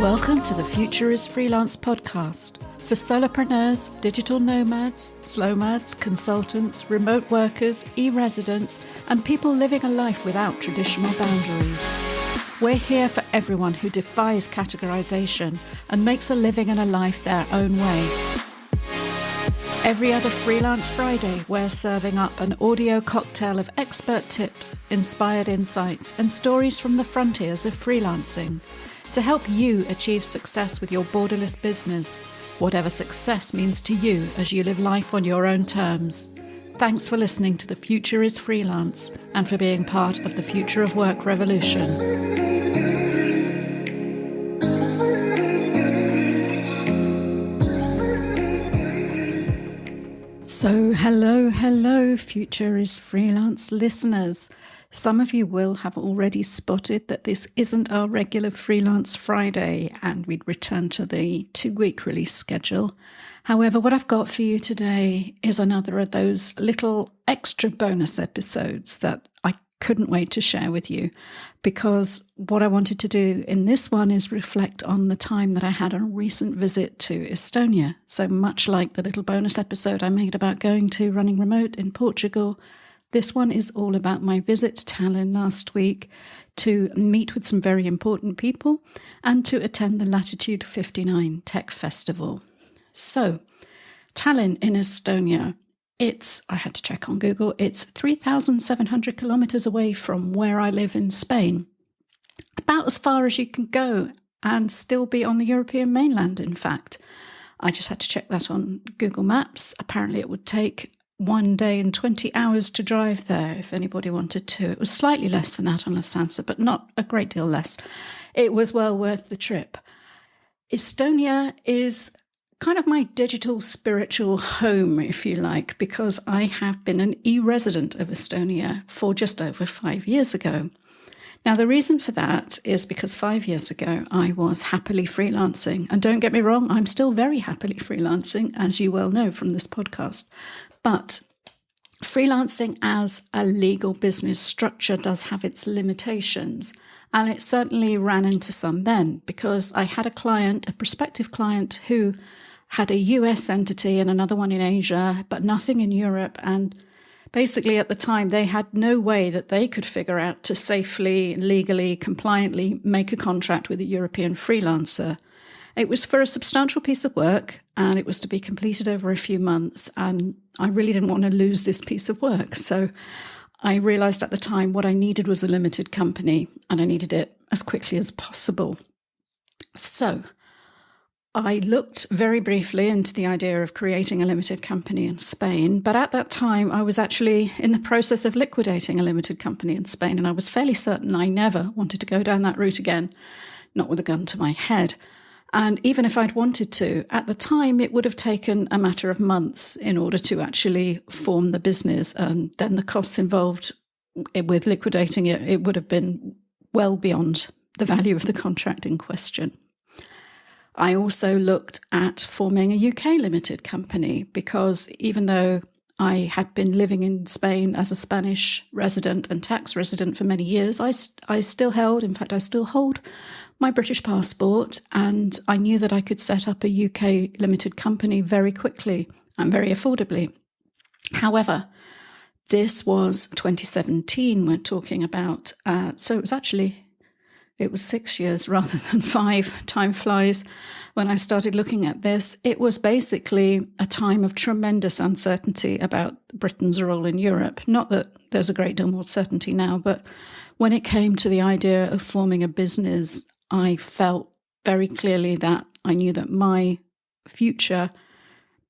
Welcome to the Future Is Freelance podcast for solopreneurs, digital nomads, slowmads, consultants, remote workers, e-residents, and people living a life without traditional boundaries. We're here for everyone who defies categorization and makes a living and a life their own way. Every other Freelance Friday, we're serving up an audio cocktail of expert tips, inspired insights, and stories from the frontiers of freelancing to help you achieve success with your borderless business, whatever success means to you as you live life on your own terms. Thanks for listening to The Future is Freelance and for being part of the Future of Work revolution. So hello, Future is Freelance listeners. Some of you will have already spotted that this isn't our regular Freelance Friday and we'd return to the 2-week release schedule. However, what I've got for you today is another of those little extra bonus episodes that I couldn't wait to share with you, because what I wanted to do in this one is reflect on the time that I had a recent visit to Estonia. So much like the little bonus episode I made about going to Running Remote in Portugal, this one is all about my visit to Tallinn last week to meet with some very important people and to attend the Latitude59 Tech Festival. So, Tallinn in Estonia, I had to check on Google, it's 3,700 kilometers away from where I live in Spain. About as far as you can go and still be on the European mainland, in fact. I just had to check that on Google Maps. Apparently it would take 1 day and 20 hours to drive there if anybody wanted to. It was slightly less than that on Lufthansa, but not a great deal less. It was well worth the trip. Estonia is kind of my digital spiritual home, if you like, because I have been an e-resident of Estonia for just over 5 years ago. Now, the reason for that is because 5 years ago, I was happily freelancing. And don't get me wrong, I'm still very happily freelancing, as you well know from this podcast. But freelancing as a legal business structure does have its limitations. And it certainly ran into some then, because I had a prospective client who had a US entity and another one in Asia, but nothing in Europe. And basically at the time, they had no way that they could figure out to safely, legally, compliantly make a contract with a European freelancer. It was for a substantial piece of work and it was to be completed over a few months. And I really didn't want to lose this piece of work. So I realized at the time what I needed was a limited company and I needed it as quickly as possible. So I looked very briefly into the idea of creating a limited company in Spain, but at that time I was actually in the process of liquidating a limited company in Spain, and I was fairly certain I never wanted to go down that route again, not with a gun to my head. And even if I'd wanted to, at the time it would have taken a matter of months in order to actually form the business, and then the costs involved with liquidating it would have been well beyond the value of the contract in question. I also looked at forming a UK limited company because even though I had been living in Spain as a Spanish resident and tax resident for many years, I still hold my British passport, and I knew that I could set up a UK limited company very quickly and very affordably. However, this was 2017 we're talking about, so it was 6 years rather than 5. Time flies. When I started looking at this, it was basically a time of tremendous uncertainty about Britain's role in Europe. Not that there's a great deal more certainty now, but when it came to the idea of forming a business, I felt very clearly that I knew that my future,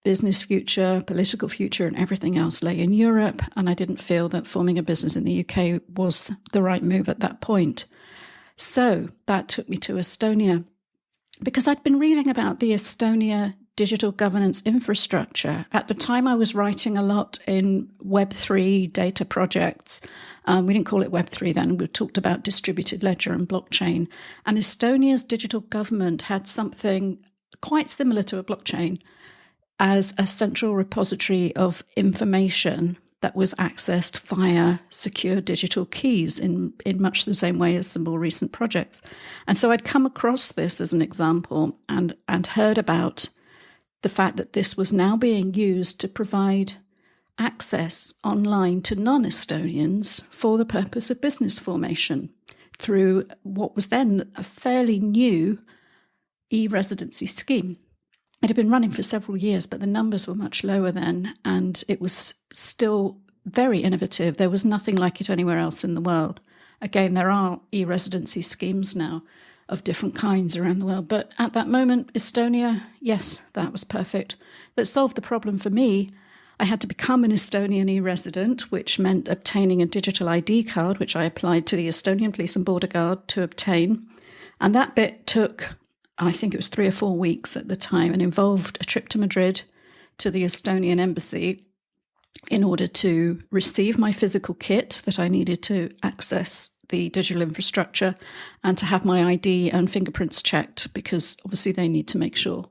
business future, political future, and everything else lay in Europe, and I didn't feel that forming a business in the UK was the right move at that point. So that took me to Estonia because I'd been reading about the Estonia digital governance infrastructure. At the time, I was writing a lot in Web3 data projects. We didn't call it Web3 then. We talked about distributed ledger and blockchain. And Estonia's digital government had something quite similar to a blockchain as a central repository of information that was accessed via secure digital keys in much the same way as some more recent projects. And so I'd come across this as an example and heard about the fact that this was now being used to provide access online to non-Estonians for the purpose of business formation through what was then a fairly new e-Residency scheme. It had been running for several years, but the numbers were much lower then, and it was still very innovative. There was nothing like it anywhere else in the world. Again, there are e-Residency schemes now of different kinds around the world, but at that moment, Estonia, yes, that was perfect. That solved the problem for me. I had to become an Estonian e-resident, which meant obtaining a digital ID card, which I applied to the Estonian Police and Border Guard to obtain. And that bit took, I think it was 3 or 4 weeks at the time, and involved a trip to Madrid to the Estonian embassy in order to receive my physical kit that I needed to access the digital infrastructure and to have my ID and fingerprints checked, because obviously they need to make sure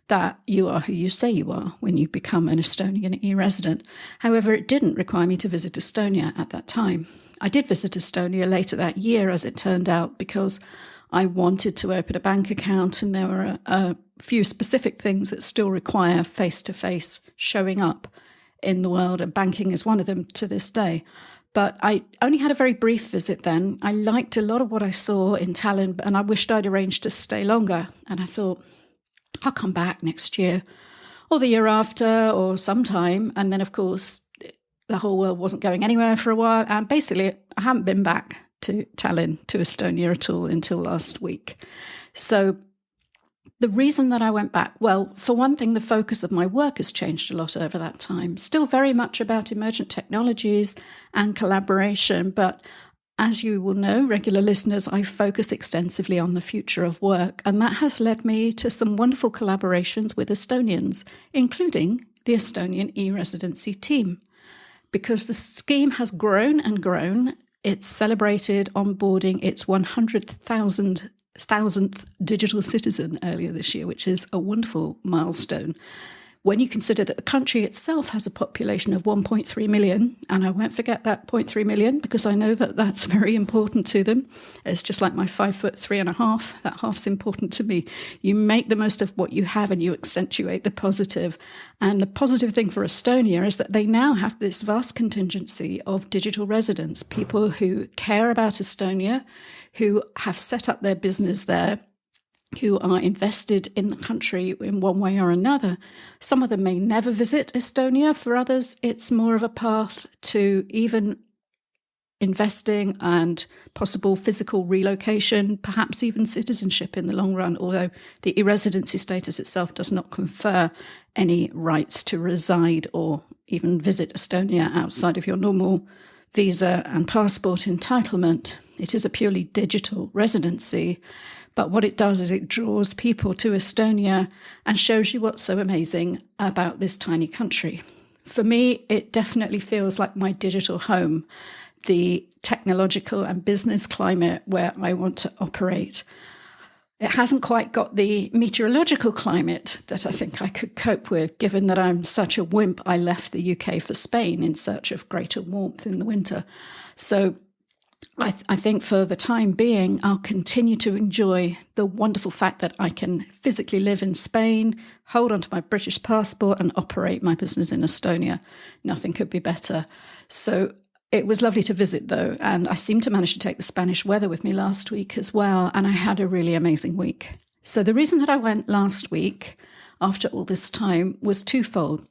that you are who you say you are when you become an Estonian e-resident. However, it didn't require me to visit Estonia at that time. I did visit Estonia later that year, as it turned out, because I wanted to open a bank account, and there were a few specific things that still require face-to-face showing up in the world, and banking is one of them to this day. But I only had a very brief visit then. I liked a lot of what I saw in Tallinn, and I wished I'd arranged to stay longer. And I thought, I'll come back next year or the year after or sometime. And then, of course, the whole world wasn't going anywhere for a while. And basically, I haven't been back to Tallinn, to Estonia at all until last week. So the reason that I went back, well, for one thing, the focus of my work has changed a lot over that time. Still very much about emergent technologies and collaboration, but as you will know, regular listeners, I focus extensively on the future of work, and that has led me to some wonderful collaborations with Estonians, including the Estonian e-Residency team. Because the scheme has grown and grown, it's celebrated onboarding its 100,000th digital citizen earlier this year, which is a wonderful milestone. When you consider that the country itself has a population of 1.3 million, and I won't forget that 0.3 million because I know that that's very important to them. It's just like my 5'3.5", that half's important to me. You make the most of what you have and you accentuate the positive. And the positive thing for Estonia is that they now have this vast contingency of digital residents, people who care about Estonia, who have set up their business there, who are invested in the country in one way or another. Some of them may never visit Estonia. For others, it's more of a path to even investing and possible physical relocation, perhaps even citizenship in the long run, although the e-Residency status itself does not confer any rights to reside or even visit Estonia outside of your normal visa and passport entitlement. It is a purely digital residency. But what it does is it draws people to Estonia and shows you what's so amazing about this tiny country. For me, it definitely feels like my digital home, the technological and business climate where I want to operate. It hasn't quite got the meteorological climate that I think I could cope with, given that I'm such a wimp. I left the UK for Spain in search of greater warmth in the winter. So I think for the time being, I'll continue to enjoy the wonderful fact that I can physically live in Spain, hold onto my British passport and operate my business in Estonia. Nothing could be better. So it was lovely to visit, though, and I seemed to manage to take the Spanish weather with me last week as well, and I had a really amazing week. So the reason that I went last week, after all this time, was twofold.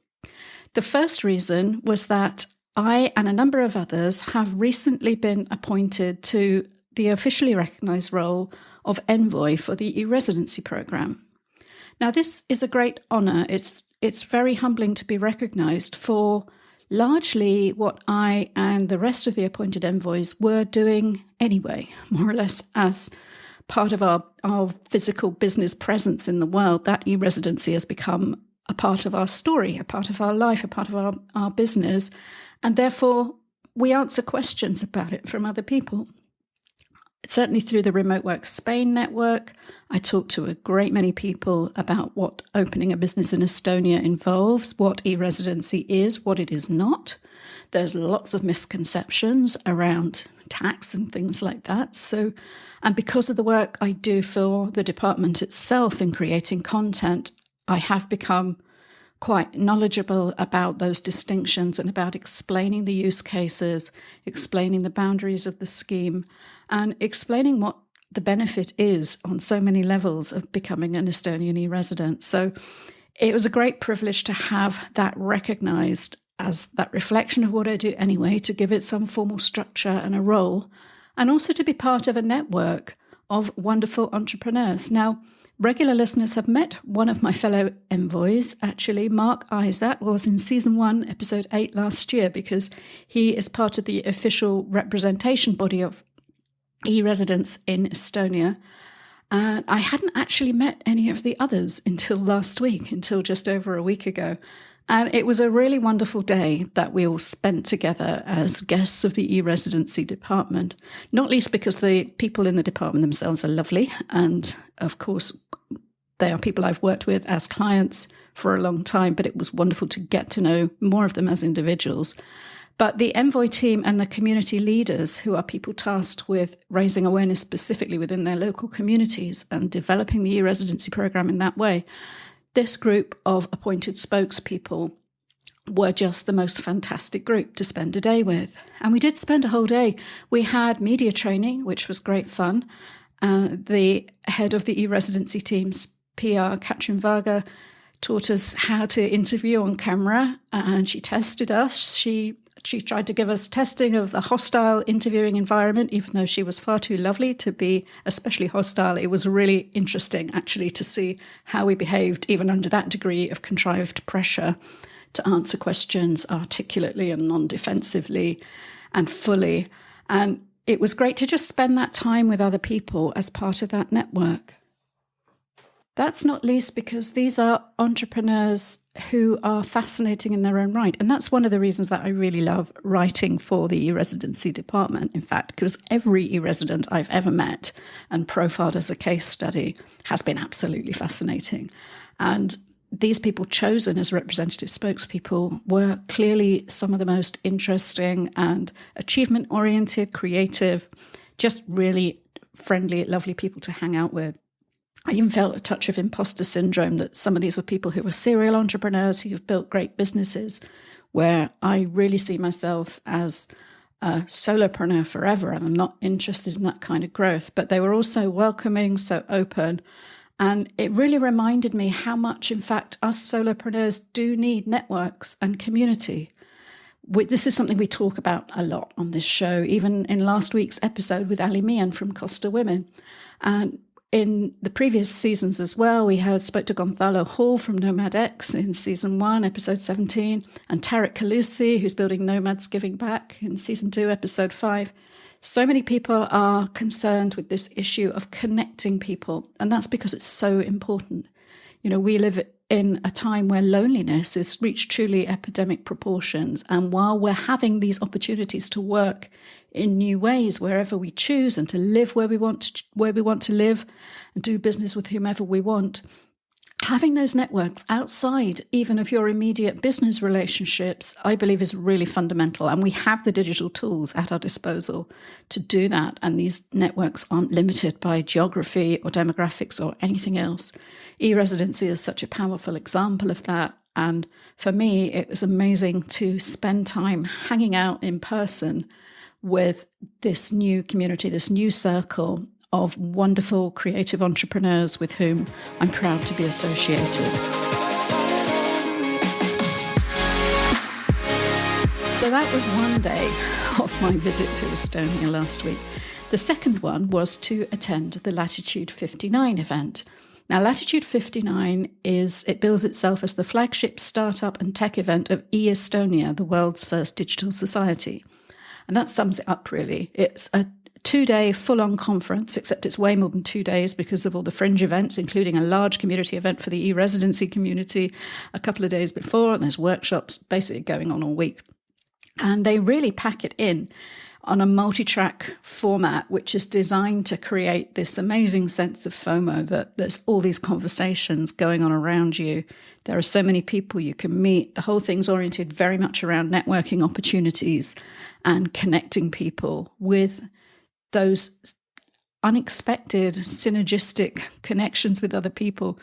The first reason was that I and a number of others have recently been appointed to the officially recognised role of envoy for the e-Residency programme. Now, this is a great honour. It's very humbling to be recognised for largely what I and the rest of the appointed envoys were doing anyway, more or less as part of our physical business presence in the world. That e-Residency has become a part of our story, a part of our life, a part of our business. And therefore, we answer questions about it from other people. certainly through the Remote Work Spain network, I talked to a great many people about what opening a business in Estonia involves, what e-residency is, what it is not. There's lots of misconceptions around tax and things like that. And because of the work I do for the department itself in creating content, I have become quite knowledgeable about those distinctions and about explaining the use cases, explaining the boundaries of the scheme, and explaining what the benefit is on so many levels of becoming an Estonian e-resident. So it was a great privilege to have that recognised as that reflection of what I do anyway, to give it some formal structure and a role, and also to be part of a network of wonderful entrepreneurs. Now, regular listeners have met one of my fellow envoys, actually. Mark Isaac was in Season 1, Episode 8 last year, because he is part of the official representation body of e-residents in Estonia. And I hadn't actually met any of the others until last week, until just over a week ago. And it was a really wonderful day that we all spent together as guests of the e-residency department, not least because the people in the department themselves are lovely. And of course, they are people I've worked with as clients for a long time, but it was wonderful to get to know more of them as individuals. But the envoy team and the community leaders, who are people tasked with raising awareness specifically within their local communities and developing the e-residency program in that way, this group of appointed spokespeople were just the most fantastic group to spend a day with. And we did spend a whole day. We had media training, which was great fun. The head of the e-residency team's PR, Katrin Varga, taught us how to interview on camera, and she tested us. She tried to give us testing of the hostile interviewing environment, even though she was far too lovely to be especially hostile. It was really interesting, actually, to see how we behaved, even under that degree of contrived pressure, to answer questions articulately and non-defensively and fully. And it was great to just spend that time with other people as part of that network. That's not least because these are entrepreneurs who are fascinating in their own right. And that's one of the reasons that I really love writing for the e-residency department, in fact, because every e-resident I've ever met and profiled as a case study has been absolutely fascinating. And these people chosen as representative spokespeople were clearly some of the most interesting and achievement-oriented, creative, just really friendly, lovely people to hang out with. I even felt a touch of imposter syndrome that some of these were people who were serial entrepreneurs who've built great businesses, where I really see myself as a solopreneur forever, and I'm not interested in that kind of growth. But they were also welcoming, so open. And it really reminded me how much, in fact, us solopreneurs do need networks and community. This is something we talk about a lot on this show, even in last week's episode with Ali Mian from Costa Women. And in the previous seasons as well, we spoke to Gonzalo Hall from Nomad X in Season 1, Episode 17, and Tarek Kalusi, who's building Nomads Giving Back in Season 2, Episode 5. So many people are concerned with this issue of connecting people, and that's because it's so important. You know, we live in a time where loneliness has reached truly epidemic proportions, and while we're having these opportunities to work in new ways wherever we choose and to live where we want to live and do business with whomever we want, having those networks outside even of your immediate business relationships, I believe, is really fundamental. And we have the digital tools at our disposal to do that. And these networks aren't limited by geography or demographics or anything else. E-residency is such a powerful example of that. And for me, it was amazing to spend time hanging out in person with this new community, this new circle of wonderful creative entrepreneurs with whom I'm proud to be associated. So that was one day of my visit to Estonia last week. The second one was to attend the Latitude59 event. Now, Latitude59 bills itself as the flagship startup and tech event of e-Estonia, the world's first digital society. And that sums it up, really. It's a 2-day full-on conference, except it's way more than 2 days because of all the fringe events, including a large community event for the e-residency community a couple of days before, and there's workshops basically going on all week. And they really pack it in. on a multi-track format, which is designed to create this amazing sense of FOMO, that there's all these conversations going on around you. There are so many people you can meet. The whole thing's oriented very much around networking opportunities and connecting people with those unexpected synergistic connections with other people.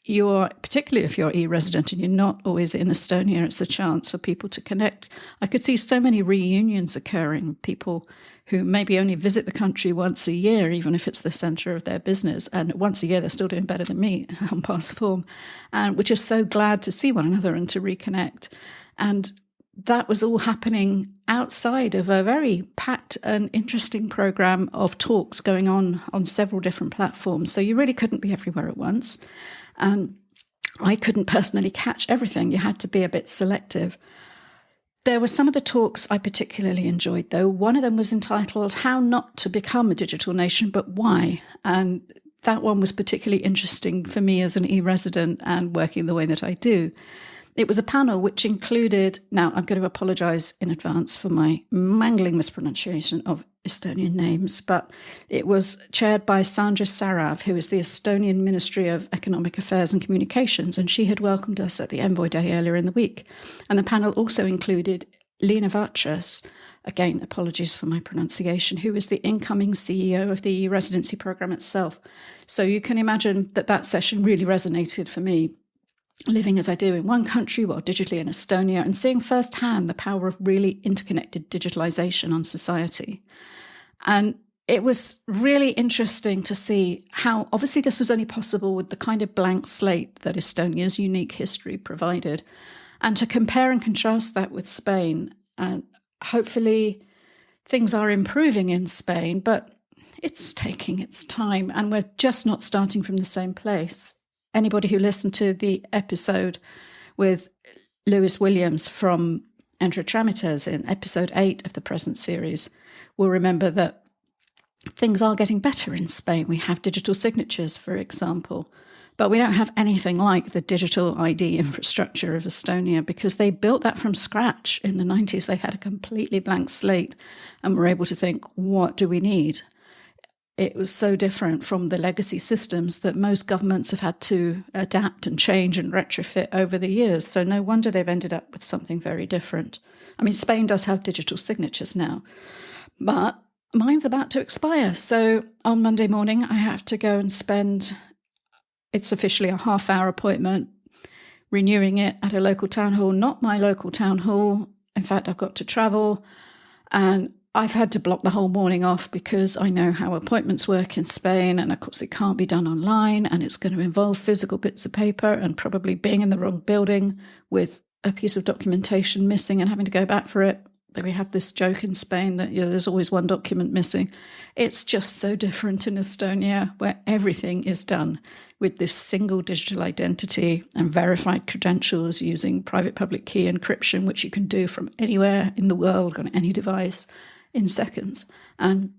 Particularly if you're e-resident and you're not always in Estonia, it's a chance for people to connect. I could see so many reunions occurring, people who maybe only visit the country once a year, even if it's the centre of their business. And once a year, they're still doing better than me on past form. And we're just so glad to see one another and to reconnect. And that was all happening outside of a very packed and interesting program of talks going on several different platforms. So you really couldn't be everywhere at once. And I couldn't personally catch everything. You had to be a bit selective. There were some of the talks I particularly enjoyed, though. One of them was entitled How Not to Become a Digital Nation, But Why? And that one was particularly interesting for me as an e-resident and working the way that I do. It was a panel which included, now I'm going to apologise in advance for my mangling mispronunciation of Estonian names, but it was chaired by Sandra Sarav, who is the Estonian Ministry of Economic Affairs and Communications, and she had welcomed us at the Envoy Day earlier in the week. And the panel also included Liina Vachas, again, apologies for my pronunciation, who is the incoming CEO of the e-Residency programme itself. So you can imagine that session really resonated for me, living as I do in one country while digitally in Estonia and seeing firsthand the power of really interconnected digitalization on society. And it was really interesting to see how obviously this was only possible with the kind of blank slate that Estonia's unique history provided, and to compare and contrast that with Spain. And hopefully things are improving in Spain, but it's taking its time and we're just not starting from the same place. Anybody who listened to the episode with Lewis Williams from Entre Tramites in episode 8 of the present series will remember that things are getting better in Spain. We have digital signatures, for example, but we don't have anything like the digital ID infrastructure of Estonia because they built that from scratch in the 90s. They had a completely blank slate and were able to think, what do we need? It was so different from the legacy systems that most governments have had to adapt and change and retrofit over the years. So no wonder they've ended up with something very different. I mean, Spain does have digital signatures now, but mine's about to expire. So on Monday morning, I have to go and spend, it's officially a half-hour appointment, renewing it at a local town hall, not my local town hall. In fact, I've got to travel, and I've had to block the whole morning off because I know how appointments work in Spain, and of course it can't be done online, and it's going to involve physical bits of paper and probably being in the wrong building with a piece of documentation missing and having to go back for it. We have this joke in Spain that there's always one document missing. It's just so different in Estonia, where everything is done with this single digital identity and verified credentials using private public key encryption, which you can do from anywhere in the world on any device in seconds. And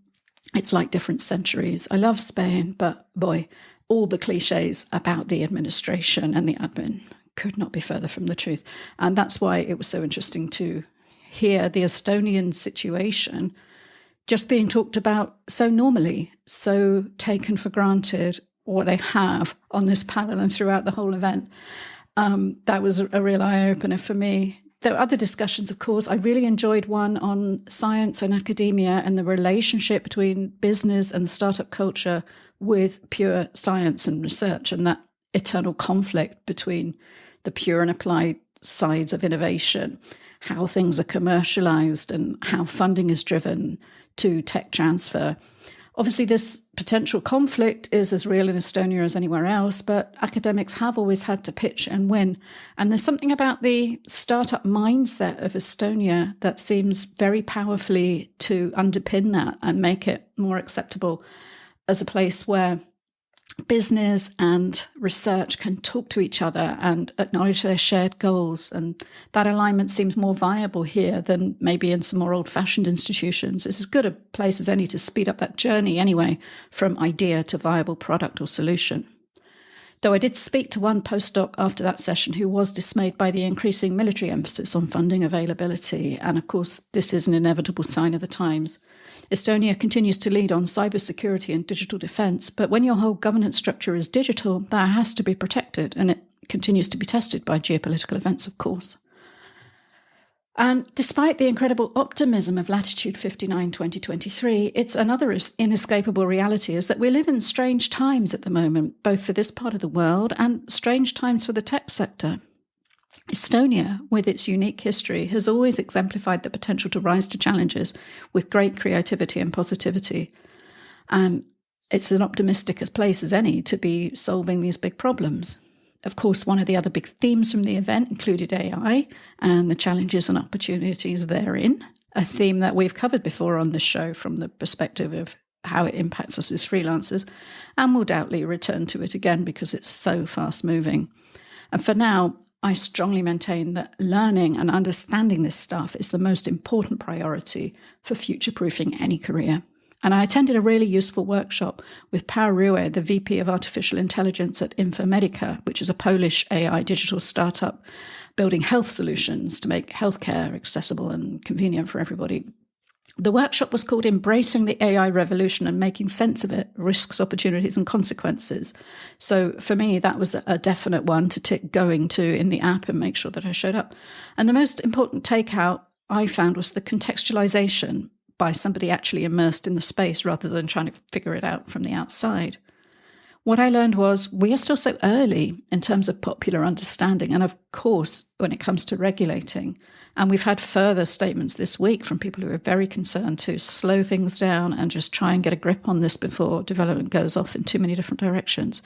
it's like different centuries. I love Spain, but boy, all the cliches about the administration and the admin could not be further from the truth. And that's why it was so interesting to hear the Estonian situation just being talked about so normally, so taken for granted, what they have on this panel and throughout the whole event. That was a real eye-opener for me. There were other discussions, of course. I really enjoyed one on science and academia and the relationship between business and startup culture with pure science and research, and that eternal conflict between the pure and applied sides of innovation, how things are commercialized and how funding is driven to tech transfer. Obviously, this potential conflict is as real in Estonia as anywhere else, but academics have always had to pitch and win. And there's something about the startup mindset of Estonia that seems very powerfully to underpin that and make it more acceptable as a place where business and research can talk to each other and acknowledge their shared goals. And that alignment seems more viable here than maybe in some more old-fashioned institutions. It's as good a place as any to speed up that journey anyway, from idea to viable product or solution. Though I did speak to one postdoc after that session who was dismayed by the increasing military emphasis on funding availability. And of course, this is an inevitable sign of the times. Estonia continues to lead on cybersecurity and digital defence, but when your whole governance structure is digital, that has to be protected, and it continues to be tested by geopolitical events, of course. And despite the incredible optimism of Latitude59 2023, it's another inescapable reality is that we live in strange times at the moment, both for this part of the world and strange times for the tech sector. Estonia, with its unique history, has always exemplified the potential to rise to challenges with great creativity and positivity. And it's an optimistic place as any to be solving these big problems. Of course, one of the other big themes from the event included AI and the challenges and opportunities therein, a theme that we've covered before on this show from the perspective of how it impacts us as freelancers, and we'll doubtly return to it again because it's so fast-moving. And for now, I strongly maintain that learning and understanding this stuff is the most important priority for future-proofing any career. And I attended a really useful workshop with Paul Rue, the VP of Artificial Intelligence at Infomedica, which is a Polish AI digital startup building health solutions to make healthcare accessible and convenient for everybody. The workshop was called Embracing the AI Revolution and Making Sense of It, Risks, Opportunities and Consequences. So for me, that was a definite one to tick going to in the app and make sure that I showed up. And the most important takeout I found was the contextualization by somebody actually immersed in the space rather than trying to figure it out from the outside. What I learned was we are still so early in terms of popular understanding and, of course, when it comes to regulating. And we've had further statements this week from people who are very concerned to slow things down and just try and get a grip on this before development goes off in too many different directions.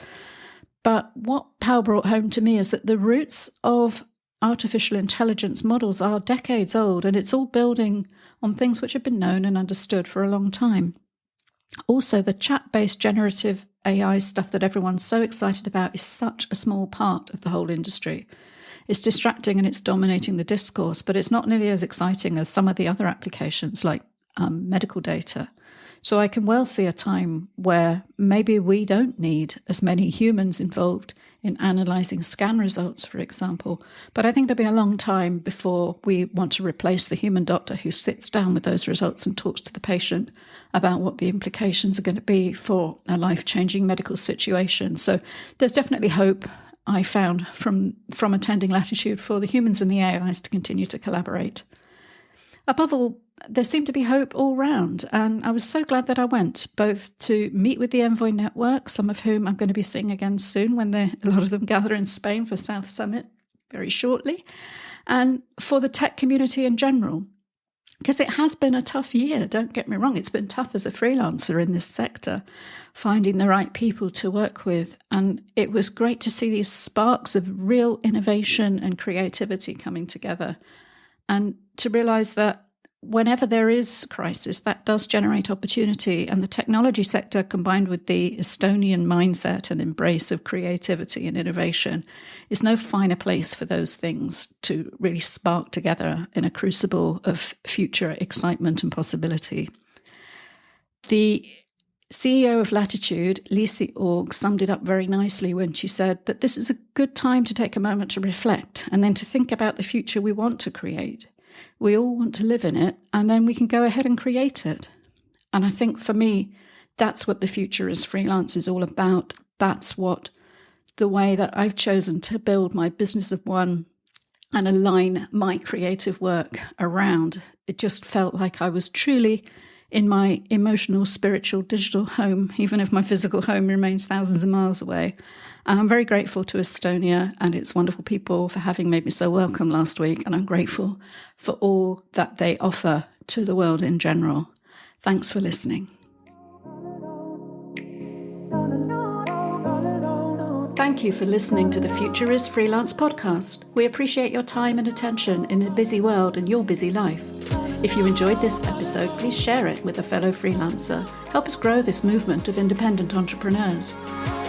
But what Powell brought home to me is that the roots of artificial intelligence models are decades old, and it's all building on things which have been known and understood for a long time. Also, the chat-based generative AI stuff that everyone's so excited about is such a small part of the whole industry. It's distracting and it's dominating the discourse, but it's not nearly as exciting as some of the other applications like medical data. So I can well see a time where maybe we don't need as many humans involved in analysing scan results, for example. But I think it'll be a long time before we want to replace the human doctor who sits down with those results and talks to the patient about what the implications are going to be for a life-changing medical situation. So there's definitely hope, I found, from attending Latitude for the humans and the AIs to continue to collaborate. Above all, there seemed to be hope all round, and I was so glad that I went, both to meet with the Envoy Network, some of whom I'm going to be seeing again soon when a lot of them gather in Spain for South Summit very shortly, and for the tech community in general, because it has been a tough year, don't get me wrong, it's been tough as a freelancer in this sector, finding the right people to work with, and it was great to see these sparks of real innovation and creativity coming together, and to realise that whenever there is crisis, that does generate opportunity, and the technology sector, combined with the Estonian mindset and embrace of creativity and innovation, is no finer place for those things to really spark together in a crucible of future excitement and possibility. The CEO of Latitude, Lisi Org, summed it up very nicely when she said that this is a good time to take a moment to reflect and then to think about the future we want to create. We all want to live in it, and then we can go ahead and create it. And I think for me, that's what the Future Is Freelance is all about. That's what the way that I've chosen to build my business of one and align my creative work around. It just felt like I was truly in my emotional, spiritual, digital home, even if my physical home remains thousands of miles away. And I'm very grateful to Estonia and its wonderful people for having made me so welcome last week, and I'm grateful for all that they offer to the world in general. Thanks for listening. Thank you for listening to the Future Is Freelance podcast. We appreciate your time and attention in a busy world and your busy life. If you enjoyed this episode, please share it with a fellow freelancer. Help us grow this movement of independent entrepreneurs.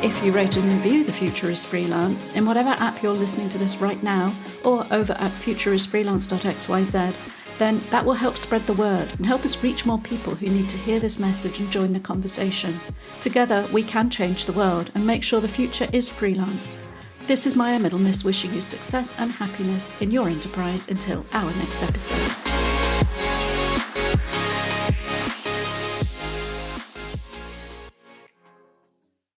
If you rate and review The Future Is Freelance in whatever app you're listening to this right now, or over at futureisfreelance.xyz, then that will help spread the word and help us reach more people who need to hear this message and join the conversation. Together, we can change the world and make sure the future is freelance. This is Maya Middlemiss wishing you success and happiness in your enterprise until our next episode.